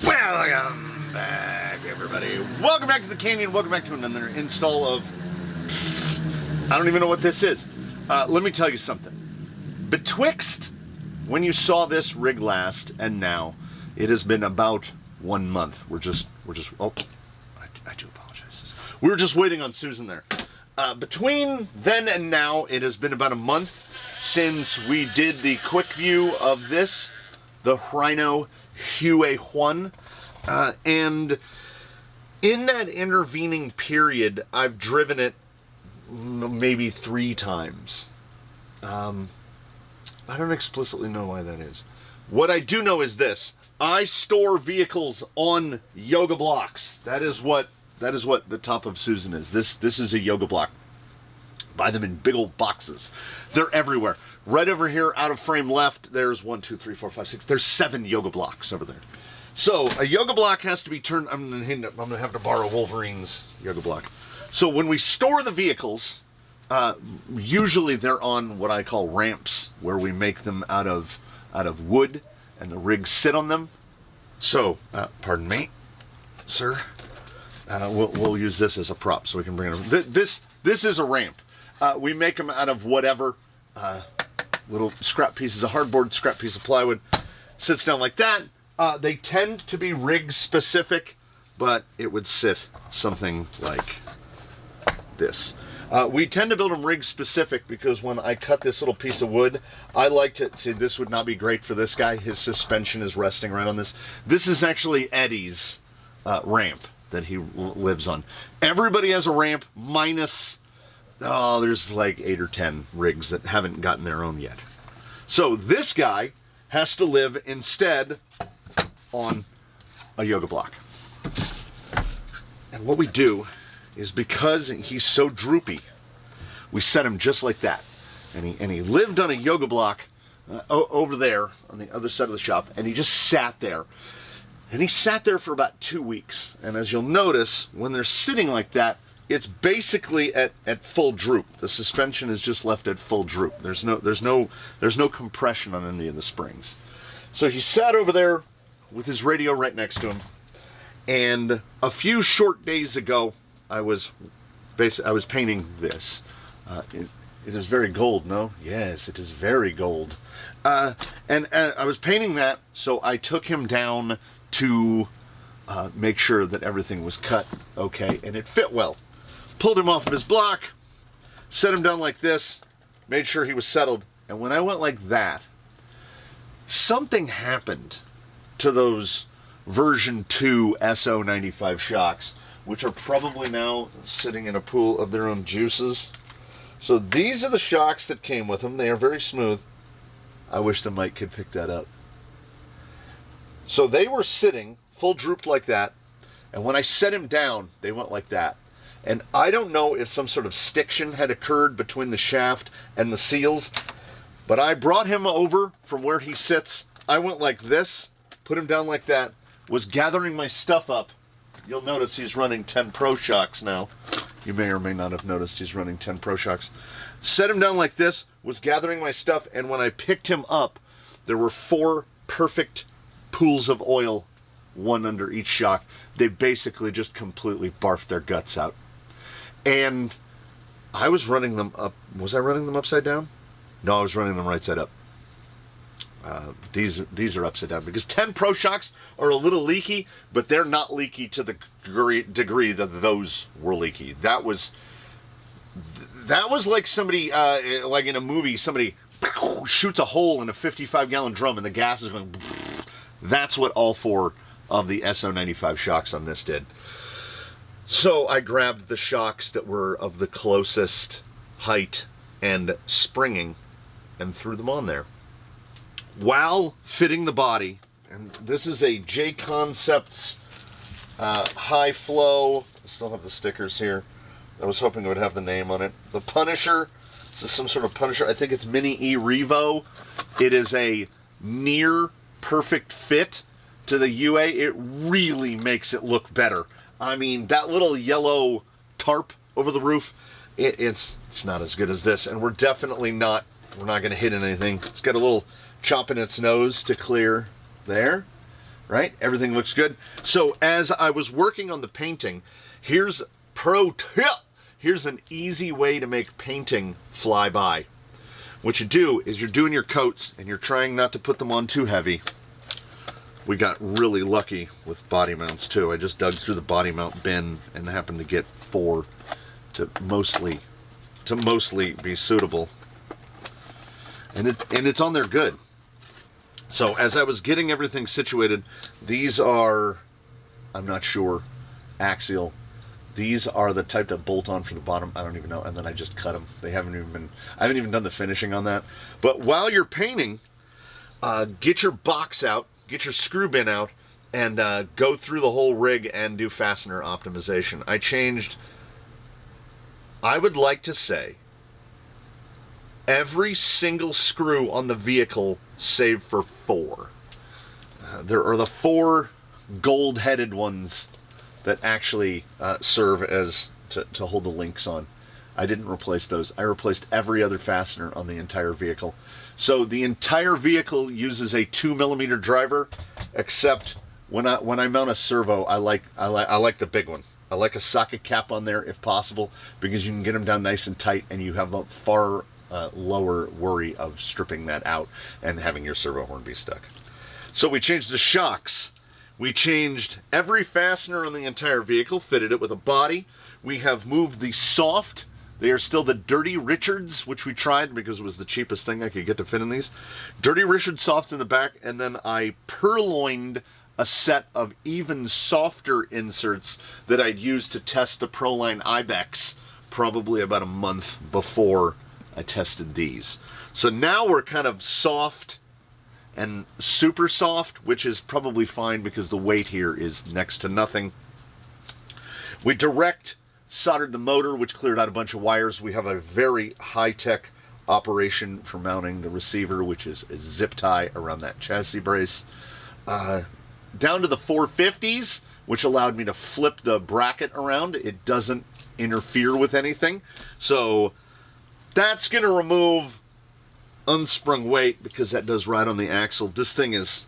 Welcome back, everybody. Welcome back to the Canyon. Welcome back to another install of... I don't even know what this is. Let me tell you something. Betwixt when you saw this rig last and now, it has been about 1 month. We're just. Oh, I do apologize. We were just waiting on Susan there. Between then and now, it has been about a month since we did the quick view of this, the Rhino Hue1, and in that intervening period, I've driven it maybe 3 times. I don't explicitly know why that is. What I do know is this: I store vehicles on yoga blocks. That is what the top of Susan is. This is a yoga block. Buy them in big old boxes. They're everywhere. Right over here, out of frame left, there's 1, 2, 3, 4, 5, 6. There's 7 yoga blocks over there. So a yoga block has to be turned. I'm gonna have to borrow Wolverine's yoga block. So when we store the vehicles, usually they're on what I call ramps, where we make them out of wood, and the rigs sit on them. So, pardon me, sir. We'll use this as a prop so we can bring it. This is a ramp. We make them out of whatever, little scrap pieces of hardboard, scrap piece of plywood. Sits down like that. They tend to be rig specific, but it would sit something like this. We tend to build them rig specific because when I cut this little piece of wood, I like to see, this would not be great for this guy. His suspension is resting right on this. This is actually Eddie's ramp that he lives on. Everybody has a ramp minus, there's like 8 or 10 rigs that haven't gotten their own yet. So this guy has to live instead on a yoga block. And what we do is, because he's so droopy, we set him just like that. And he lived on a yoga block over there on the other side of the shop, and he just sat there. And he sat there for about 2 weeks. And as you'll notice, when they're sitting like that, it's basically at full droop. The suspension is just left at full droop. There's no compression on any of the springs. So he sat over there with his radio right next to him. And a few short days ago, I was painting this. It is very gold, no? Yes, it is very gold. And I was painting that, so I took him down to make sure that everything was cut okay, and it fit well. Pulled him off of his block, set him down like this, made sure he was settled, and when I went like that, something happened to those version 2 SO95 shocks, which are probably now sitting in a pool of their own juices. So these are the shocks that came with them. They are very smooth. I wish the mic could pick that up. So they were sitting full drooped like that, and when I set him down, they went like that. And I don't know if some sort of stiction had occurred between the shaft and the seals, but I brought him over from where he sits. I went like this, put him down like that, was gathering my stuff up. You'll notice he's running 10 Pro Shocks now. You may or may not have noticed he's running 10 Pro Shocks. Set him down like this, was gathering my stuff, and when I picked him up, there were 4 perfect pools of oil, one under each shock. They basically just completely barfed their guts out. And I was running them up. Was I running them upside down? No, I was running them right side up. These are upside down because 10 Pro Shocks are a little leaky, but they're not leaky to the degree that those were leaky. That was like somebody, like in a movie, somebody shoots a hole in a 55-gallon drum and the gas is going. That's what all 4 of the SO95 shocks on this did. So I grabbed the shocks that were of the closest height and springing and threw them on there, while fitting the body. And this is a J Concepts high flow. I still have the stickers here. I was hoping it would have the name on it. The Punisher. This is some sort of Punisher. I think it's Mini E Revo. It is a near perfect fit to the UA. It really makes it look better. I mean, that little yellow tarp over the roof, it's not as good as this, and we're definitely not, we're not going to hit anything. It's got a little chop in its nose to clear there. right? Everything looks good. So as I was working on the painting, here's pro tip. Here's an easy way to make painting fly by. What you do is you're doing your coats and you're trying not to put them on too heavy. We got really lucky with body mounts too. I just dug through the body mount bin and happened to get 4 to mostly be suitable. And it's on there good. So as I was getting everything situated, these are, I'm not sure, axial. These are the type that bolt on from the bottom. I don't even know. And then I just cut them. I haven't even done the finishing on that. But while you're painting, get your box out, get your screw bin out, and go through the whole rig and do fastener optimization. I changed, I would like to say, every single screw on the vehicle save for 4. There are the 4 gold-headed ones that actually serve as to hold the links on. I didn't replace those. I replaced every other fastener on the entire vehicle. So the entire vehicle uses a 2mm driver, except when I mount a servo, I like the big one. I like a socket cap on there if possible, because you can get them down nice and tight, and you have a far lower worry of stripping that out and having your servo horn be stuck. So we changed the shocks. We changed every fastener on the entire vehicle, fitted it with a body. We have moved the soft. They are still the Dirty Richards, which we tried because it was the cheapest thing I could get to fit in these. Dirty Richard softs in the back, and then I purloined a set of even softer inserts that I'd used to test the Proline Ibex probably about a month before I tested these. So now we're kind of soft and super soft, which is probably fine because the weight here is next to nothing. We direct soldered the motor, which cleared out a bunch of wires. We have a very high-tech operation for mounting the receiver, which is a zip tie around that chassis brace. Down to the 450s, which allowed me to flip the bracket around. It doesn't interfere with anything. So that's going to remove unsprung weight because that does ride on the axle. This thing is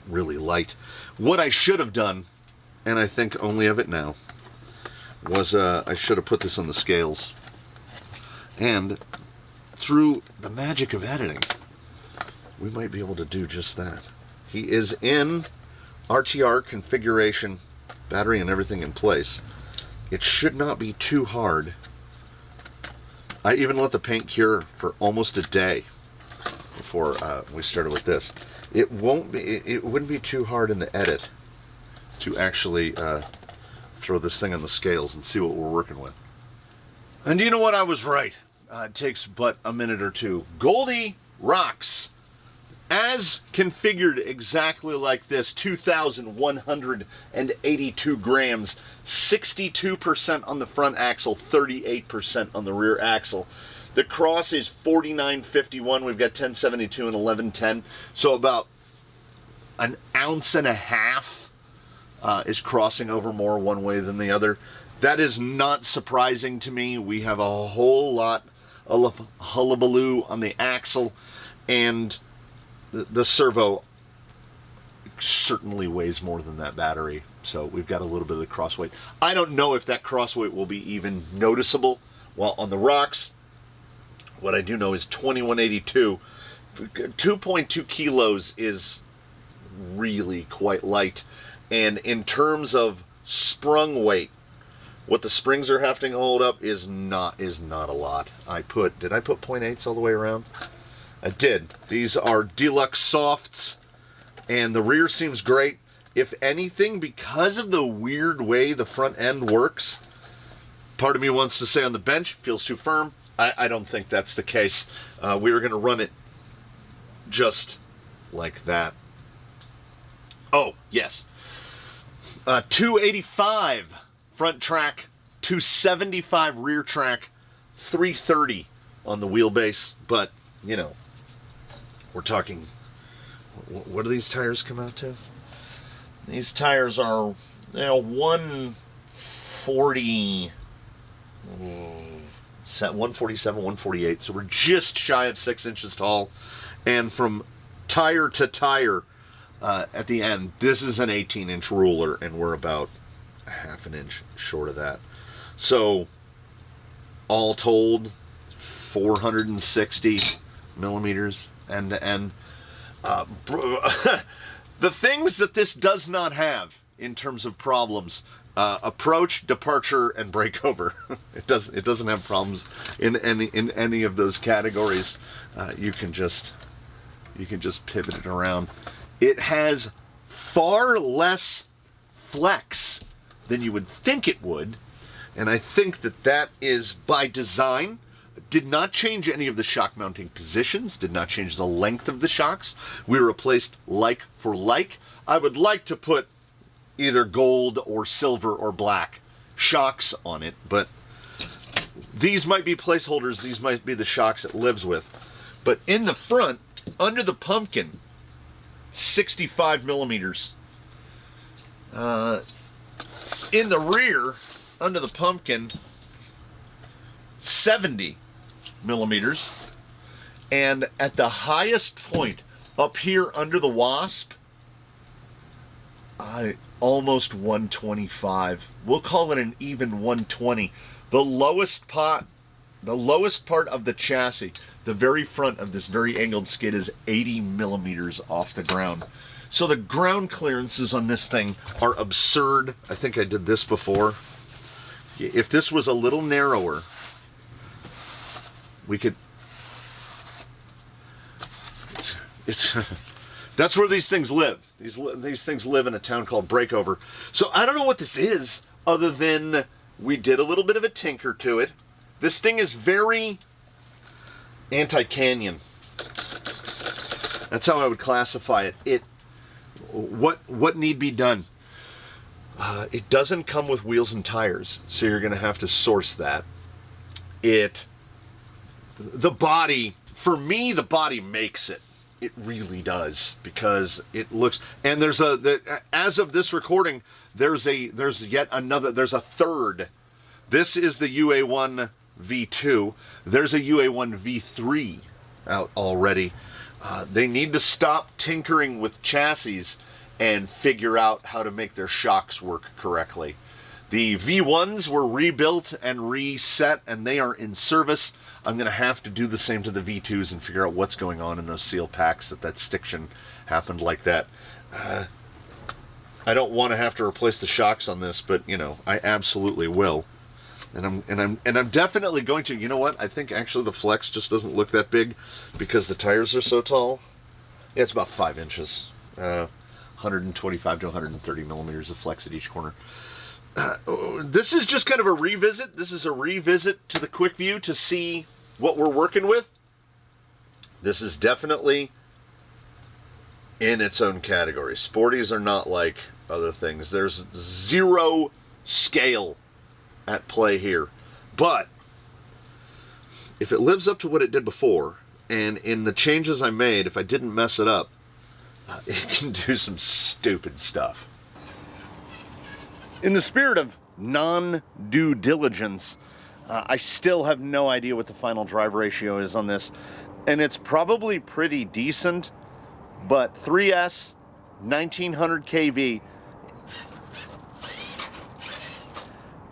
really light. What I should have done, and I think only of it now, was I should have put this on the scales. And through the magic of editing, we might be able to do just that. He is in RTR configuration, battery and everything in place. It should not be too hard. I even let the paint cure for almost a day before we started with this. It wouldn't be too hard in the edit to actually throw this thing on the scales and see what we're working with. And you know what? I was right. It takes but a minute or two. Goldie rocks. As configured exactly like this, 2,182 grams, 62% on the front axle, 38% on the rear axle. The cross is 49.51. We've got 1072 and 1110. So about an ounce and a half is crossing over more one way than the other. That is not surprising to me. We have a whole lot of hullabaloo on the axle, and the servo certainly weighs more than that battery, so we've got a little bit of the cross weight. I don't know if that cross weight will be even noticeable while on the rocks. What I do know is 2182, 2.2 kilos is really quite light, and in terms of sprung weight, what the springs are having to hold up is not a lot. Did I put 0.8s all the way around? I did. These are deluxe softs, and the rear seems great. If anything, because of the weird way the front end works, part of me wants to say on the bench, feels too firm. I don't think that's the case. We were going to run it just like that. Oh, yes. 285 front track, 275 rear track, 330 on the wheelbase, but, you know, we're talking, what do these tires come out to? These tires are, 147, 148, so we're just shy of 6 inches tall. And from tire to tire, at the end. This is an 18-inch ruler, and we're about a half an inch short of that. So, all told, 460 millimeters end to end. The things that this does not have in terms of problems: approach, departure, and breakover. It doesn't have problems in any of those categories. You can just pivot it around. It has far less flex than you would think it would, and I think that is by design. Did not change any of the shock mounting positions, did not change the length of the shocks. We replaced like for like. I would like to put either gold or silver or black shocks on it, but these might be placeholders. These might be the shocks it lives with. But in the front, under the pumpkin, 65 millimeters. In the rear, under the pumpkin, 70 millimeters. And at the highest point, up here under the Wasp, almost 125. We'll call it an even 120. The lowest part of the chassis, the very front of this very angled skid, is 80 millimeters off the ground. So the ground clearances on this thing are absurd. I think I did this before. If this was a little narrower, we could... It's that's where these things live. These things live in a town called Breakover. So I don't know what this is, other than we did a little bit of a tinker to it. This thing is very anti-canyon. That's how I would classify it. What need be done? It doesn't come with wheels and tires, so you're going to have to source that. The body, for me, the body makes it. It really does, because it looks, and as of this recording, there's a third. This is the UA1 V2. There's a UA1 V3 out already. They need to stop tinkering with chassis and figure out how to make their shocks work correctly. The V1s were rebuilt and reset, and they are in service. I'm going to have to do the same to the V2s and figure out what's going on in those seal packs that stiction happened like that. I don't want to have to replace the shocks on this, but you know, I absolutely will. And I'm definitely going to. You know what? I think actually the flex just doesn't look that big because the tires are so tall. Yeah, it's about 5 inches. 125 to 130 millimeters of flex at each corner. This is just kind of a revisit. This is a revisit to the quick view to see what we're working with. This is definitely in its own category. Sporties are not like other things. There's zero scale at play here. But if it lives up to what it did before, and in the changes I made, if I didn't mess it up, it can do some stupid stuff. In the spirit of non-due diligence, I still have no idea what the final drive ratio is on this, and it's probably pretty decent, but 3S, 1900 kV,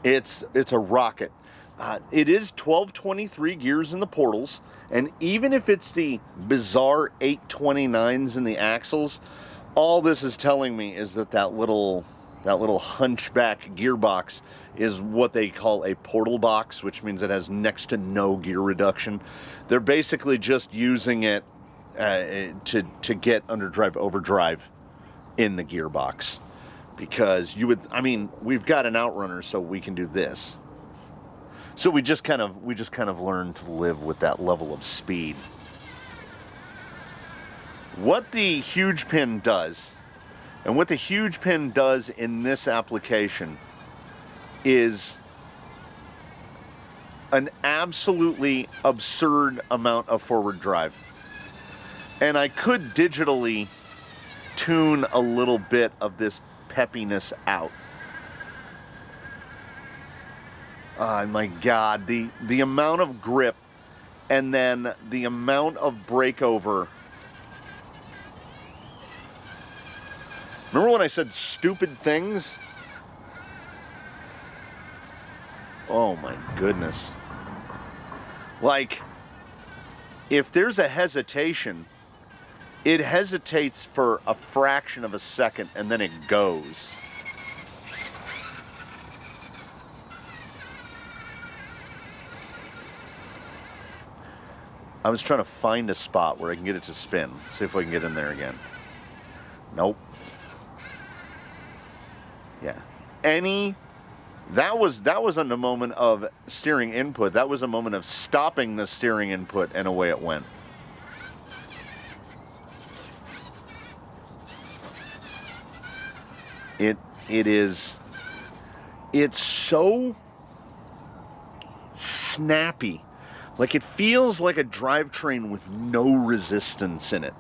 it's a rocket. It is 1223 gears in the portals, and even if it's the bizarre 829s in the axles, all this is telling me is that little hunchback gearbox is what they call a portal box, which means it has next to no gear reduction. They're basically just using it to get underdrive overdrive in the gearbox, because we've got an outrunner, so we can do this. So we just kind of learn to live with that level of speed. What the huge pin does, and what the huge pin does in this application, is an absolutely absurd amount of forward drive. And I could digitally tune a little bit of this peppiness out. Oh my God, the amount of grip and then the amount of breakover Remember when I said stupid things? Oh my goodness. Like, if there's a hesitation, it hesitates for a fraction of a second and then it goes. I was trying to find a spot where I can get it to spin. See if I can get in there again. Nope. Yeah. That wasn't a moment of steering input. That was a moment of stopping the steering input, and away it went. It's so snappy. Like, it feels like a drivetrain with no resistance in it.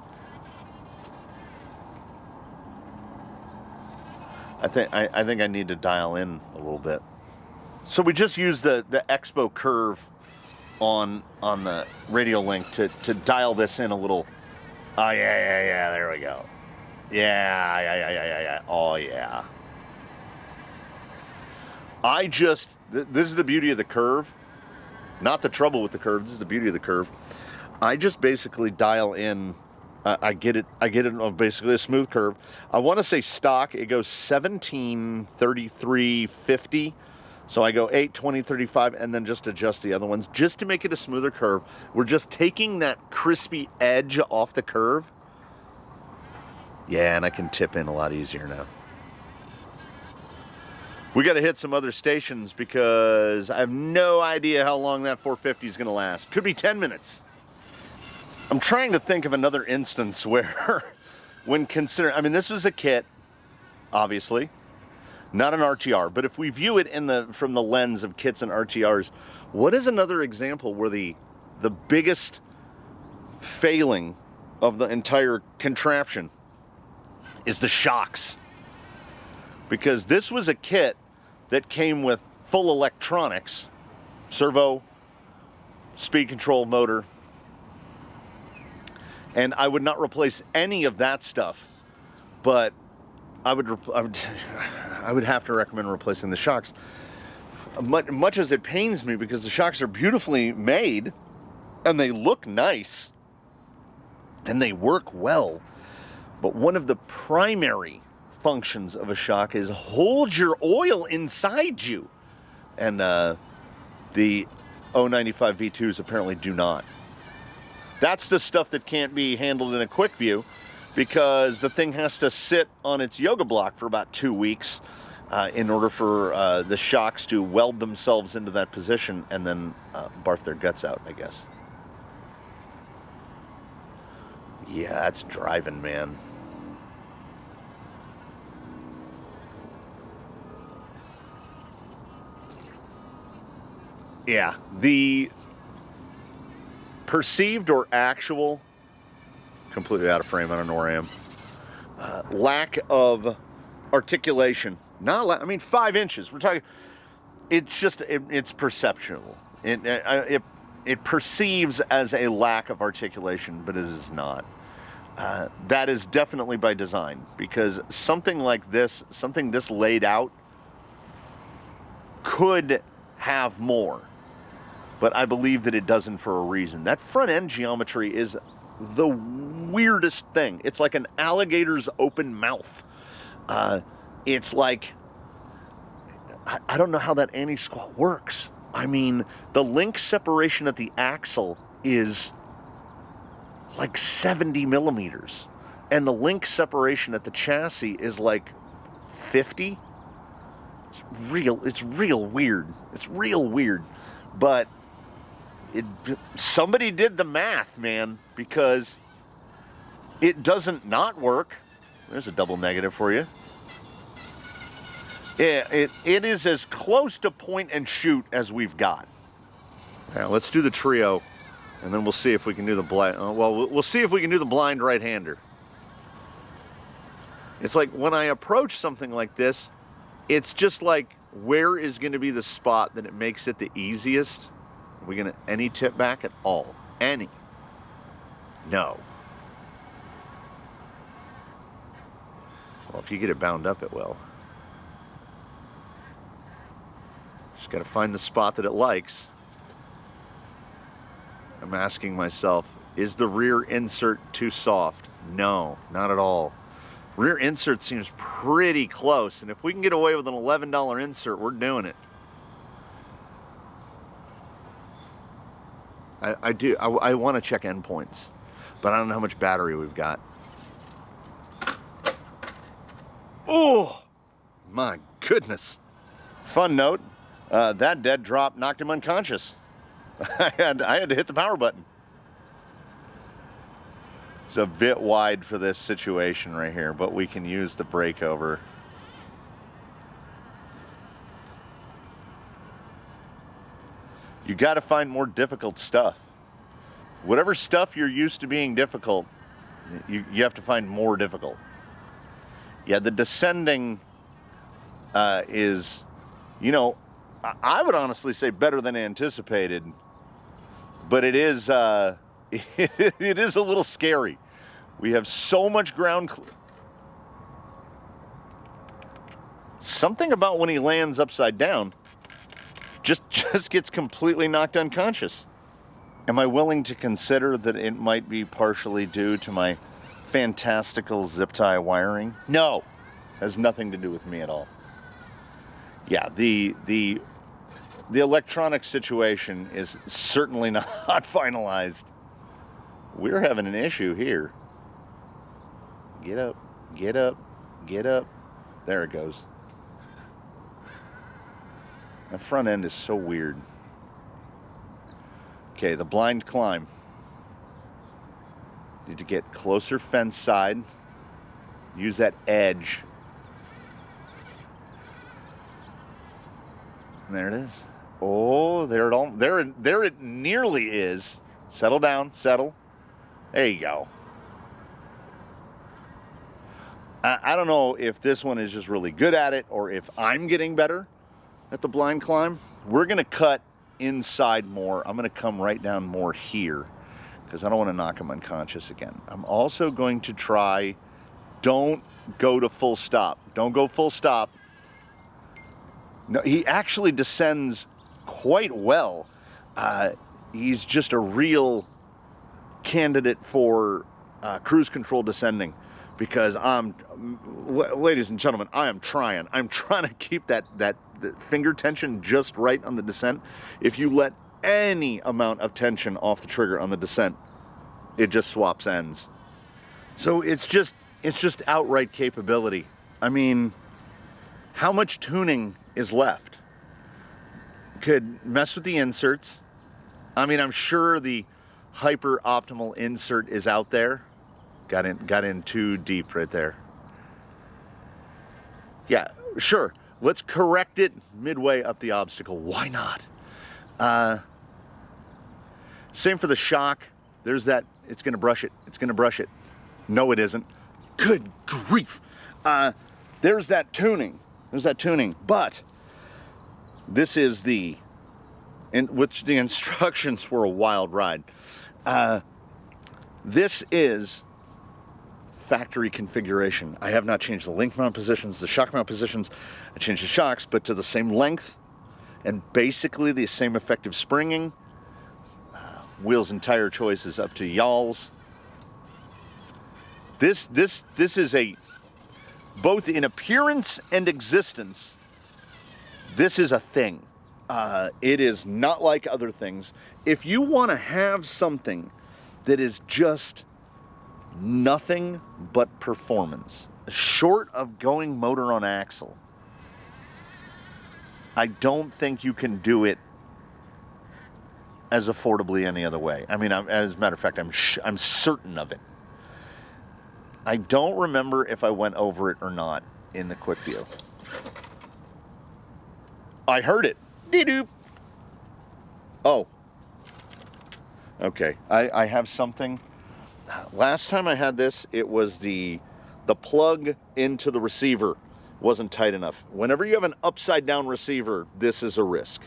I think I need to dial in a little bit. So we just used the Expo curve on the radio link to dial this in a little. Oh yeah, there we go. Yeah. Oh yeah. This is the beauty of the curve. Not the trouble with the curve. This is the beauty of the curve. I just basically dial in. I get it on basically a smooth curve. I want to say stock. It goes 17, 33, 50. So I go 8, 20, 35, and then just adjust the other ones just to make it a smoother curve. We're just taking that crispy edge off the curve. Yeah, and I can tip in a lot easier now. We got to hit some other stations because I have no idea how long that 450 is going to last. Could be 10 minutes. I'm trying to think of another instance where, when considering, I mean, this was a kit, obviously, not an RTR, but if we view it from the lens of kits and RTRs, what is another example where the biggest failing of the entire contraption is the shocks? Because this was a kit that came with full electronics, servo, speed control motor, and I would not replace any of that stuff, but I would have to recommend replacing the shocks. Much as it pains me because the shocks are beautifully made and they look nice and they work well, but one of the primary functions of a shock is hold your oil inside you, and the 095 V2s apparently do not. That's the stuff that can't be handled in a quick view because the thing has to sit on its yoga block for about 2 weeks in order for the shocks to weld themselves into that position and then barf their guts out, I guess. Yeah, that's driving, man. Yeah, the perceived or actual, completely out of frame, I don't know where I am, lack of articulation. I mean, 5 inches. We're talking, it's perceptual. It perceives as a lack of articulation, but it is not. That is definitely by design, because something like this, something this laid out, could have more. But I believe that it doesn't for a reason. That front end geometry is the weirdest thing. It's like an alligator's open mouth. It's like, I don't know how that anti-squat works. I mean, the link separation at the axle is like 70 millimeters. And the link separation at the chassis is like 50. It's real weird. It's real weird. But somebody did the math, man, because it doesn't not work. There's a double negative for you. It is as close to point and shoot as we've got. Now, let's do the trio, and then we'll see if we can do the blind. We'll see if we can do the blind right-hander. It's like when I approach something like this, it's just like, where is going to be the spot that it makes it the easiest? Are we going to any tip back at all? Any? No. Well, if you get it bound up, it will. Just got to find the spot that it likes. I'm asking myself, is the rear insert too soft? No, not at all. Rear insert seems pretty close, and if we can get away with an $11 insert, we're doing it. I want to check endpoints, but I don't know how much battery we've got. Oh, my goodness. Fun note, that dead drop knocked him unconscious. I had to hit the power button. It's a bit wide for this situation right here, but we can use the brake over. You got to find more difficult stuff. Whatever stuff you're used to being difficult, you have to find more difficult. Yeah, the descending is, you know, I would honestly say better than anticipated, but it is it is a little scary. We have so much ground. Something about when he lands upside down just gets completely knocked unconscious. Am I willing to consider that it might be partially due to my fantastical zip tie wiring? No, has nothing to do with me at all. Yeah, the electronic situation is certainly not finalized. We're having an issue here. Get up, get up, get up. There it goes. The front end is so weird. Okay, the blind climb. Need to get closer fence side. Use that edge. And there it is. Oh, there it nearly is. Settle down, settle. There you go. I don't know if this one is just really good at it or if I'm getting better at the blind climb. We're gonna cut inside more. I'm gonna come right down more here because I don't want to knock him unconscious again. I'm also going to try, don't go to full stop. Don't go full stop. No, he actually descends quite well. He's just a real candidate for cruise control descending because ladies and gentlemen, I'm trying to keep that finger tension just right on the descent. If you let any amount of tension off the trigger on the descent, it just swaps ends. So it's just outright capability. I mean, how much tuning is left? Could mess with the inserts. I mean, I'm sure the hyper optimal insert is out there. Got in too deep right there. Yeah, sure. Let's correct it midway up the obstacle. Why not? Same for the shock. There's that. It's going to brush it. It's going to brush it. No, it isn't. Good grief. There's that tuning. There's that tuning. But this is in which the instructions were a wild ride. This is factory configuration. I have not changed the link mount positions, the shock mount positions. I changed the shocks, but to the same length and basically the same effective springing. Wheels and tire choices up to y'all's. This is a, both in appearance and existence, this is a thing. It is not like other things. If you want to have something that is just nothing but performance, short of going motor on axle, I don't think you can do it as affordably any other way. I mean, as a matter of fact, I'm certain of it. I don't remember if I went over it or not in the quick view. I heard it. Dee-doop. Oh. Okay. I have something. Last time I had this, it was the plug into the receiver wasn't tight enough. Whenever you have an upside down receiver, this is a risk.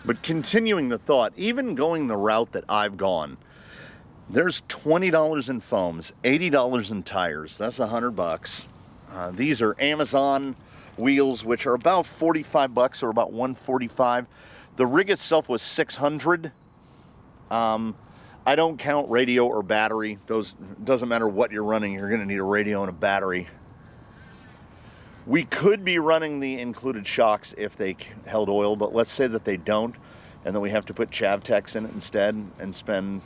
But continuing the thought, even going the route that I've gone, there's $20 in foams, $80 in tires. That's $100. These are Amazon wheels, which are about 45 bucks, or about 145. The rig itself was 600. I don't count radio or battery. Those, doesn't matter what you're running, you're going to need a radio and a battery. We could be running the included shocks if they held oil, but let's say that they don't, and then we have to put Chavtex in it instead and spend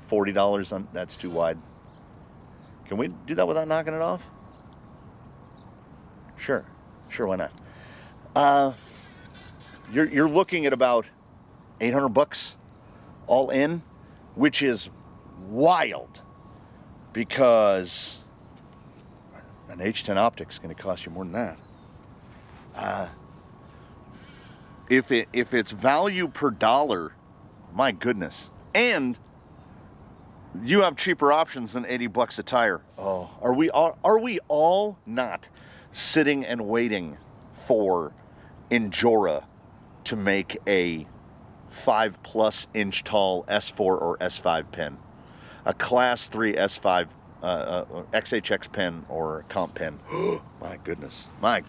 $40 on, that's too wide. Can we do that without knocking it off? Sure, why not? You're looking at about 800 bucks all in, which is wild, because an H10 optic's going to cost you more than that. If it's value per dollar, my goodness. And you have cheaper options than 80 bucks a tire. Oh, are we all not sitting and waiting for Injora to make a 5+ inch tall S4 or S5 pin, a class 3 S5 XHX pin or comp pin? My goodness. I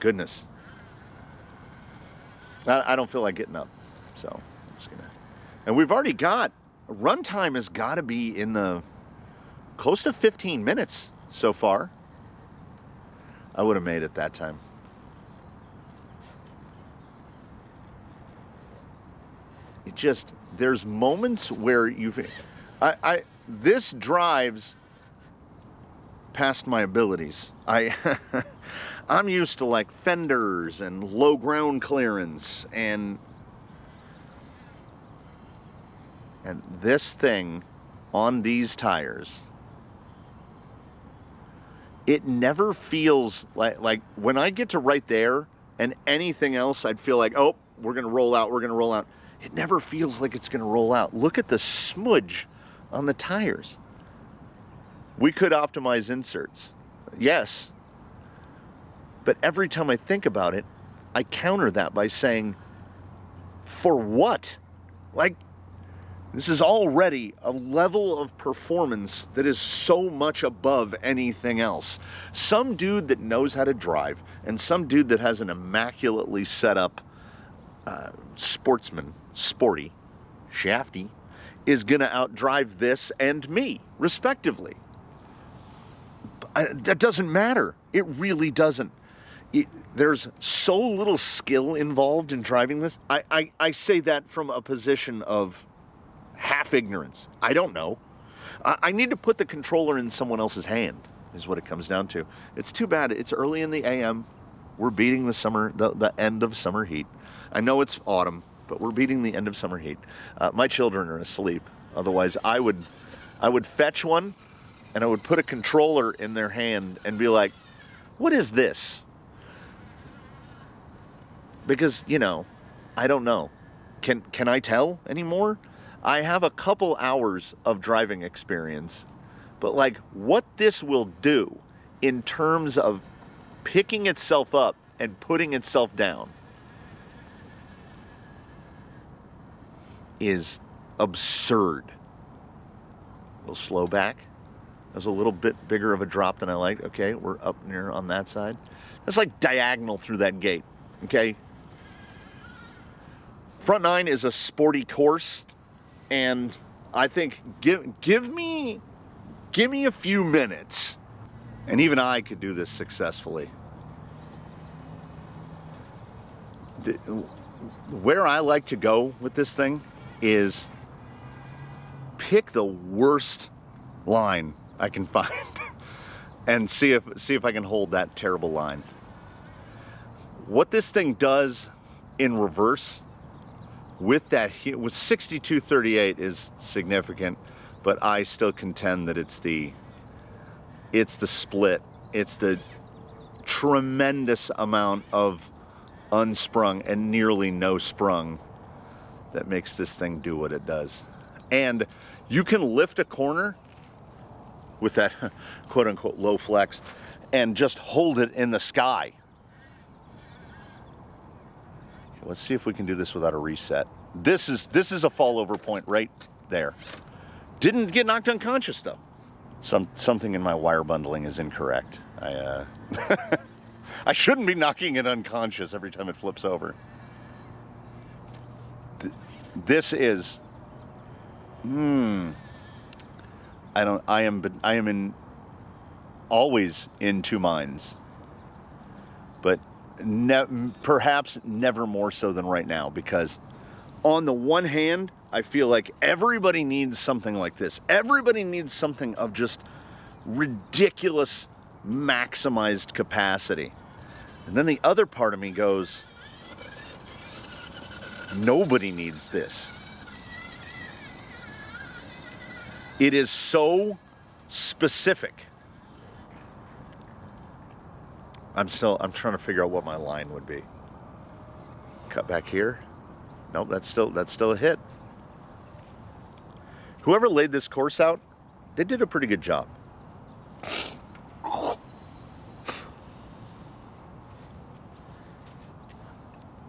don't feel like getting up, so I'm just gonna. And we've already got, runtime has got to be in the close to 15 minutes so far. I would have made it that time. It just, there's moments where this drives past my abilities. I'm used to like fenders and low ground clearance, and this thing on these tires, it never feels like when I get to right there and anything else, I'd feel like, oh, we're gonna roll out. It never feels like it's gonna roll out. Look at the smudge on the tires. We could optimize inserts, yes, but every time I think about it, I counter that by saying, for what? Like, this is already a level of performance that is so much above anything else. Some dude that knows how to drive, and some dude that has an immaculately set up sporty, shafty, is gonna outdrive this and me, respectively. That doesn't matter. It really doesn't. There's so little skill involved in driving this. I say that from a position of half ignorance. I don't know. I need to put the controller in someone else's hand, is what it comes down to. It's too bad. It's early in the AM. We're beating the end of summer heat. I know it's autumn, but we're beating the end of summer heat. My children are asleep. Otherwise, I would fetch one, and I would put a controller in their hand and be like, what is this? Because, I don't know. Can I tell anymore? I have a couple hours of driving experience, but like what this will do in terms of picking itself up and putting itself down is absurd. We'll slow back. There's a little bit bigger of a drop than I like. Okay, we're up near on that side. That's like diagonal through that gate. Okay. Front 9 is a sporty course, and I think give me a few minutes, and even I could do this successfully. Where I like to go with this thing is pick the worst line I can find and see if I can hold that terrible line. What this thing does in reverse with 6238 is significant, but I still contend that it's the split. It's the tremendous amount of unsprung and nearly no sprung that makes this thing do what it does. And you can lift a corner with that quote unquote low flex and just hold it in the sky. Let's see if we can do this without a reset. This is a fall over point right there. Didn't get knocked unconscious though. Something in my wire bundling is incorrect. I shouldn't be knocking it unconscious every time it flips over. This is... I am always in two minds. But perhaps never more so than right now, because on the one hand, I feel like everybody needs something like this. Everybody needs something of just ridiculous maximized capacity. And then the other part of me goes, nobody needs this. It is so specific. I'm trying to figure out what my line would be. Cut back here. Nope, that's still a hit. Whoever laid this course out, they did a pretty good job.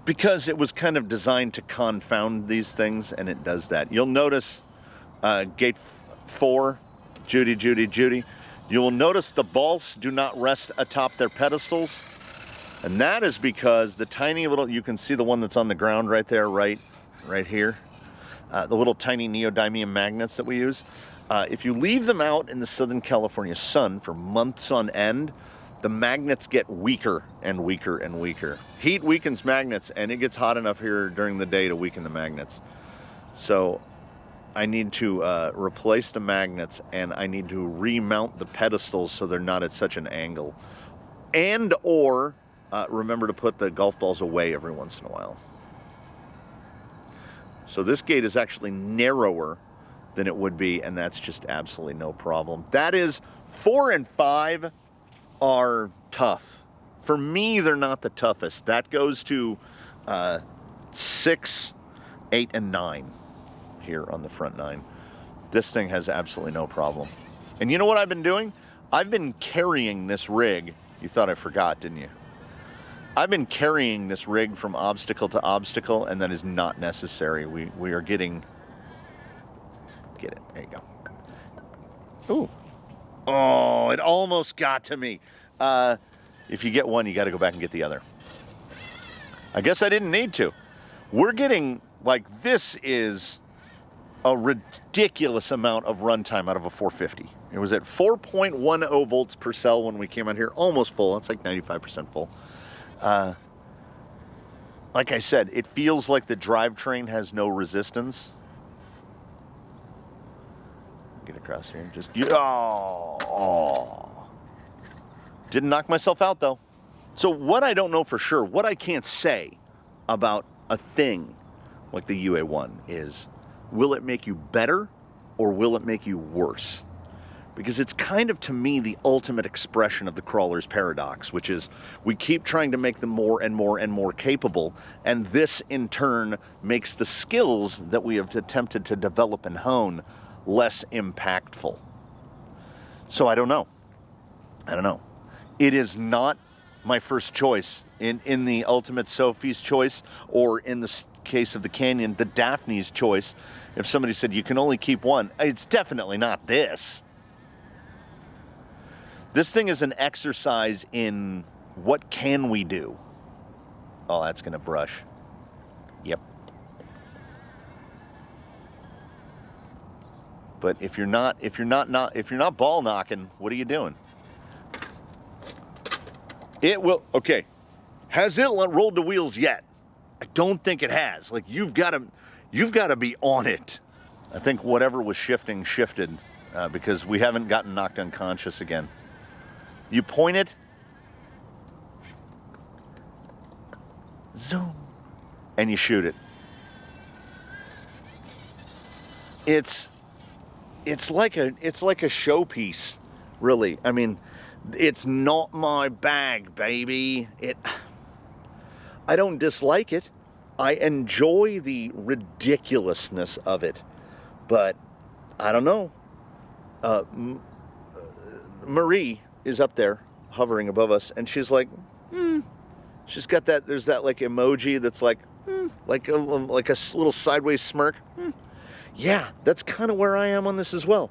Because it was kind of designed to confound these things, and it does that. You'll notice gate 4, Judy. You will notice the balls do not rest atop their pedestals. And that is because the tiny little, you can see the one that's on the ground right there, right here. The little tiny neodymium magnets that we use. If you leave them out in the Southern California sun for months on end, the magnets get weaker and weaker and weaker. Heat weakens magnets, and it gets hot enough here during the day to weaken the magnets. So I need to replace the magnets, and I need to remount the pedestals so they're not at such an angle. And or remember to put the golf balls away every once in a while. So this gate is actually narrower than it would be, and that's just absolutely no problem. That is, 4 and 5 are tough. For me, they're not the toughest. That goes to 6, 8, and 9 here on the front 9. This thing has absolutely no problem. And you know what I've been doing? I've been carrying this rig. You thought I forgot, didn't you? I've been carrying this rig from obstacle to obstacle, and that is not necessary. We are getting... Get it. There you go. Ooh. Oh, it almost got to me. If you get one, you got to go back and get the other. I guess I didn't need to. We're getting, like, this is a ridiculous amount of runtime out of a 450. It was at 4.10 volts per cell when we came out here. Almost full. It's like 95% full. Like I said, it feels like the drivetrain has no resistance. Get across here. Just, oh. Didn't knock myself out, though. So what I don't know for sure, what I can't say about a thing like the UA1 is, will it make you better or will it make you worse? Because it's kind of, to me, the ultimate expression of the crawler's paradox, which is we keep trying to make them more and more and more capable, and this, in turn, makes the skills that we have attempted to develop and hone less impactful. So I don't know. It is not my first choice in the ultimate Sophie's choice, or in the case of the Canyon, the Daphne's choice. If somebody said you can only keep one, it's definitely not this. This thing is an exercise in what can we do. Oh, that's gonna brush. Yep. But if you're not ball knocking, what are you doing? It will. Okay. Has it rolled the wheels yet? I don't think it has. Like, you've got to be on it. I think whatever was shifting shifted, because we haven't gotten knocked unconscious again. You point it, zoom, and you shoot it. It's like a showpiece, really. I mean, it's not my bag, baby. I don't dislike it. I enjoy the ridiculousness of it, but I don't know. Marie is up there hovering above us, and she's like, She's got that, there's that like emoji that's like, like a little sideways smirk. Yeah, that's kind of where I am on this as well.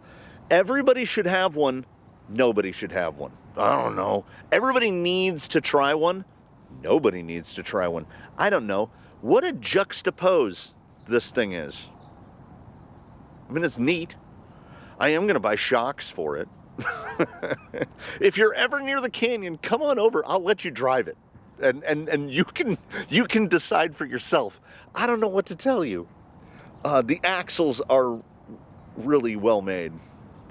Everybody should have one. Nobody should have one. I don't know. Everybody needs to try one. Nobody needs to try one. I don't know. What a juxtapose this thing is. I mean, it's neat. I am going to buy shocks for it. If you're ever near the canyon, come on over. I'll let you drive it. And you can decide for yourself. I don't know what to tell you. The axles are really well made.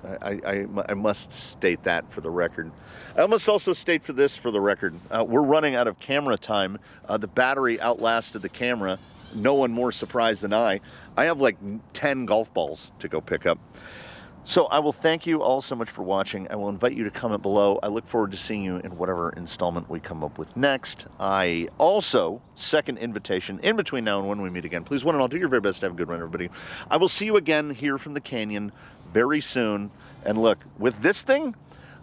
I must state that for the record. I must also state for the record. We're running out of camera time. The battery outlasted the camera. No one more surprised than I. I have like 10 golf balls to go pick up. So I will thank you all so much for watching. I will invite you to comment below. I look forward to seeing you in whatever installment we come up with next. I also, second invitation, in between now and when we meet again, please one and all do your very best to have a good one, everybody. I will see you again here from the canyon very soon. And look, with this thing,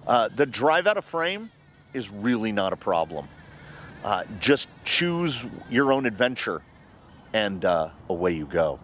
the drive out of frame is really not a problem. Just choose your own adventure and away you go.